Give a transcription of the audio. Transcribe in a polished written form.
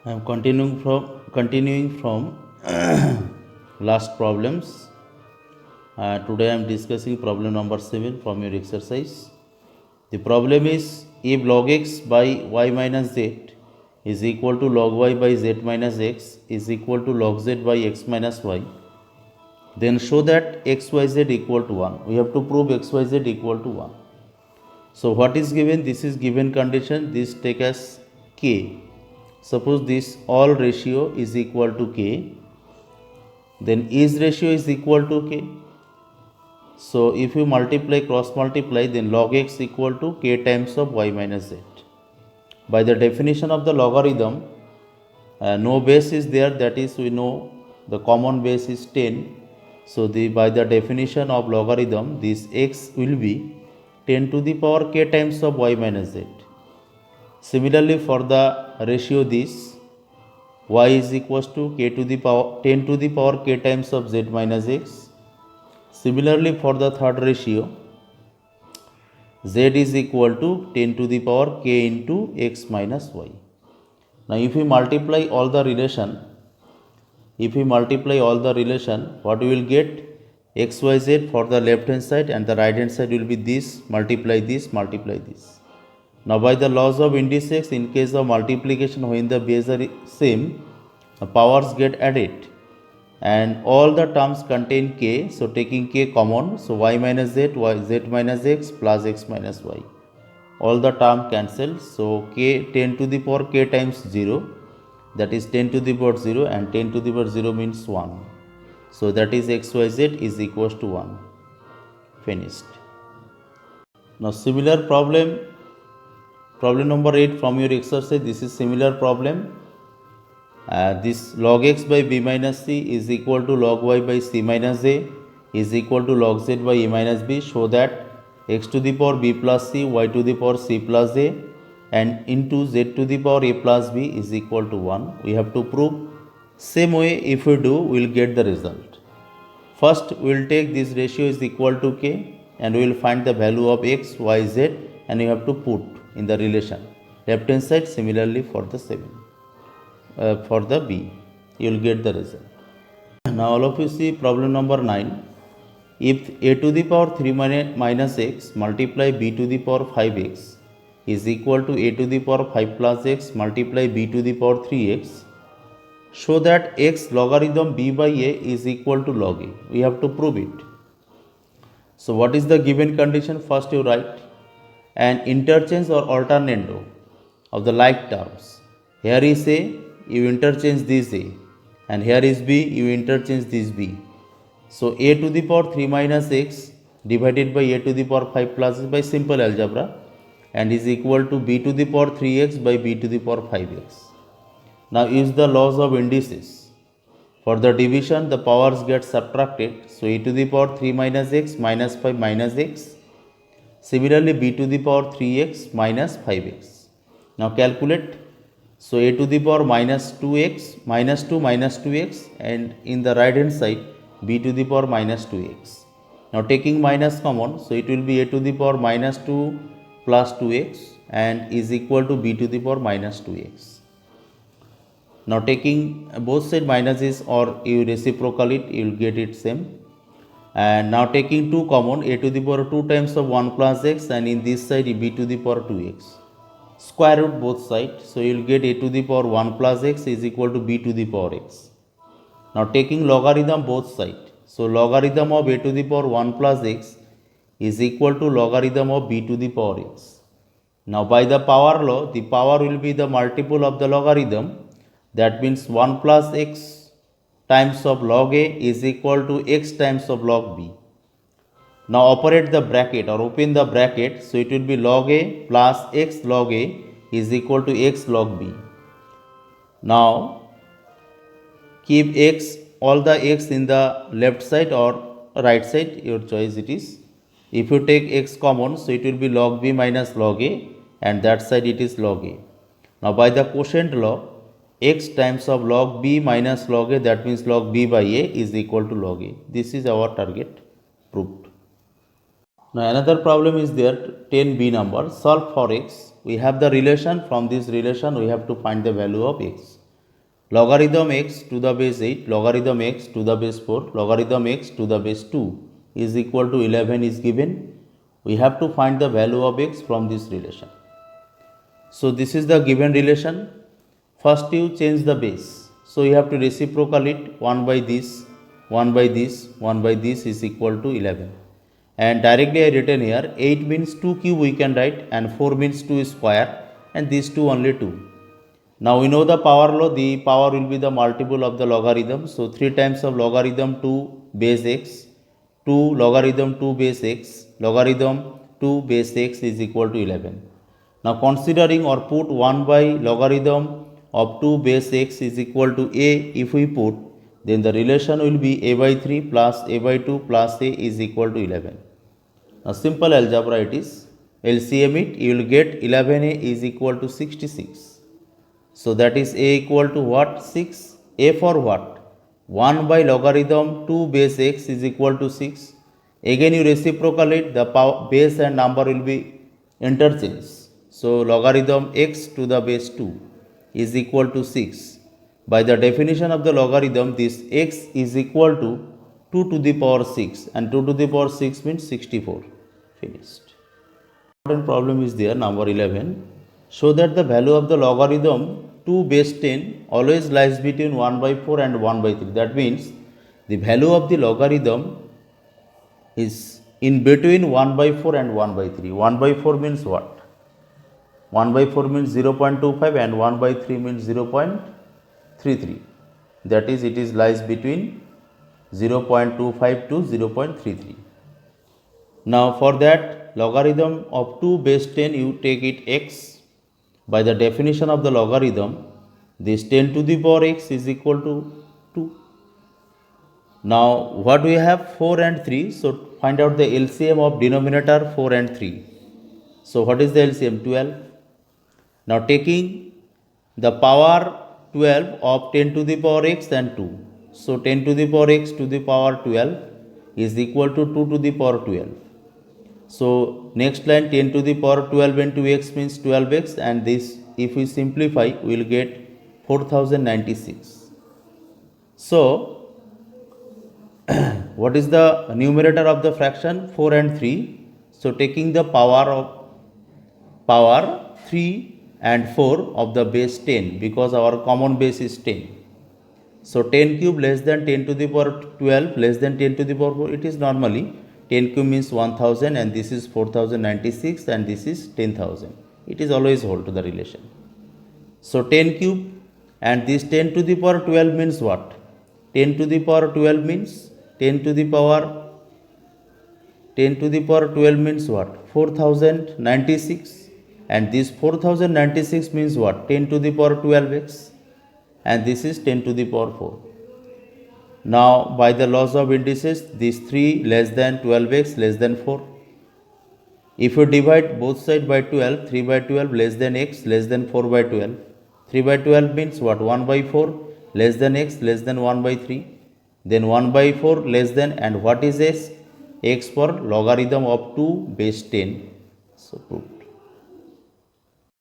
I am continuing from last problems. Today I am discussing problem number 7 from your exercise. The problem is if log x by y minus z is equal to log y by z minus x is equal to log z by x minus y, then show that xyz equal to 1. We have to prove xyz equal to 1. So what is given? This is given condition. This take as k. Suppose this all ratio is equal to k, then is ratio is equal to k. So if you multiply, cross multiply, then log x equal to k times of y minus z. By the definition of the logarithm, no base is there, that is we know the common base is 10. So by the definition of logarithm, this x will be 10 to the power k times of y minus z. Similarly, for the ratio this y is equals to k to the power 10 to the power k times of z minus x. Similarly, for the third ratio z is equal to 10 to the power k into x minus y. Now if we multiply all the relation, what we will get? xyz for the left hand side and the right hand side will be this, multiply this, multiply this. Now by the laws of indices, in case of multiplication when the base are same, the powers get added and all the terms contain k. So taking k common, so y minus z, z minus x plus x minus y. All the term cancel. So k 10 to the power k times 0, that is 10 to the power 0, and 10 to the power 0 means 1. So that is xyz is equals to 1. Finished. Now similar problem number 8 from your exercise. This is similar problem. This log x by b minus c is equal to log y by c minus a is equal to log z by a minus b. Show that x to the power b plus c, y to the power c plus a, and into z to the power a plus b is equal to 1. We have to prove. Same way, if we do, we will get the result. First, we will take this ratio is equal to k and we will find the value of x, y, z, and we have to put in the relation. Left hand side, similarly for the 7. For the b, you will get the result. Now all of you see problem number 9. If a to the power 3 minus x multiply b to the power 5x is equal to a to the power 5 plus x multiply b to the power 3x, show that x logarithm b by a is equal to log a. We have to prove it. So what is the given condition? First you write an interchange or alternando of the like terms. Here is a, you interchange this a, and here is b, you interchange this b. So a to the power 3 minus x divided by a to the power 5 plus x by simple algebra, and is equal to b to the power 3x by b to the power 5x. Now use the laws of indices. For the division, the powers get subtracted. So e to the power 3 minus x minus 5 minus x. Similarly, b to the power 3x minus 5x. Now calculate. So a to the power minus 2x minus 2 minus 2x, and in the right hand side b to the power minus 2x. Now taking minus common, so it will be a to the power minus 2 plus 2x and is equal to b to the power minus 2x. Now taking both side minuses, or you reciprocal it, you will get it same. And now taking 2 common, a to the power 2 times of 1 plus x, and in this side b to the power 2x. Square root both sides, so you will get a to the power 1 plus x is equal to b to the power x. Now taking logarithm both sides, so logarithm of a to the power 1 plus x is equal to logarithm of b to the power x. Now by the power law, the power will be the multiple of the logarithm. That means 1 plus x times of log a is equal to x times of log b. Now operate the bracket or open the bracket, so it will be log a plus x log a is equal to x log b. Now keep x, all the x in the left side or right side, your choice it is. If you take x common, so it will be log b minus log a, and that side it is log a. Now by the quotient law, x times of log b minus log a, that means log b by a is equal to log a. This is our target proved. Now another problem is there, 10b number. Solve for x. We have the relation. From this relation we have to find the value of x. logarithm x to the base 8, logarithm x to the base 4, logarithm x to the base 2 is equal to 11 is given. We have to find the value of x from this relation. So this is the given relation. First you change the base. So you have to reciprocal it, 1 by this, 1 by this, 1 by this is equal to 11. And directly I written here, 8 means 2 cube we can write, and 4 means 2 square, and these 2 only 2. Now we know the power law, the power will be the multiple of the logarithm. So 3 times of logarithm 2 base x, 2 logarithm 2 base x, logarithm 2 base x is equal to 11. Now considering or put 1 by logarithm of 2 base x is equal to a, if we put, then the relation will be a by 3 plus a by 2 plus a is equal to 11. Now simple algebra it is, LCM it, you will get 11a is equal to 66. So that is a equal to what? 6. A for what? 1 by logarithm 2 base x is equal to 6. Again you reciprocal it, the power, base and number will be interchanged. So logarithm x to the base 2 is equal to 6. By the definition of the logarithm, this x is equal to 2 to the power 6, and 2 to the power 6 means 64. Finished. Important problem is there, number 11. Show that the value of the logarithm 2 base 10 always lies between 1 by 4 and 1 by 3. That means the value of the logarithm is in between 1 by 4 and 1 by 3. 1 by 4 means what? 1 by 4 means 0.25 and 1 by 3 means 0.33. That is, it is lies between 0.25 to 0.33. Now for that, logarithm of 2 base 10 you take it x. By the definition of the logarithm, this 10 to the power x is equal to 2. Now what we have? 4 and 3. So find out the LCM of denominator 4 and 3. So what is the LCM? 12. Now taking the power 12 of 10 to the power x and 2. So 10 to the power x to the power 12 is equal to 2 to the power 12. So next line, 10 to the power 12 into x means 12x, and this if we simplify we will get 4096. So what is the numerator of the fraction? 4 and 3. So taking the power 3 and 4 of the base 10, because our common base is 10. So 10 cube less than 10 to the power 12 less than 10 to the power 4. It is normally 10 cube means 1000, and this is 4096, and this is 10,000. It is always hold to the relation. So 10 cube and this 10 to the power 12 means what? 10 to the power 12 means 10 to the power 12 means what? 4096, and this 4096 means what? 10 to the power 12x, and this is 10 to the power 4. Now by the laws of indices, these 3 less than 12x less than 4. If you divide both sides by 12, 3 by 12 less than x less than 4 by 12. 3 by 12 means what? 1 by 4 less than x less than 1 by 3. Then 1 by 4 less than, and what is x? X for logarithm of 2 base 10. So 2.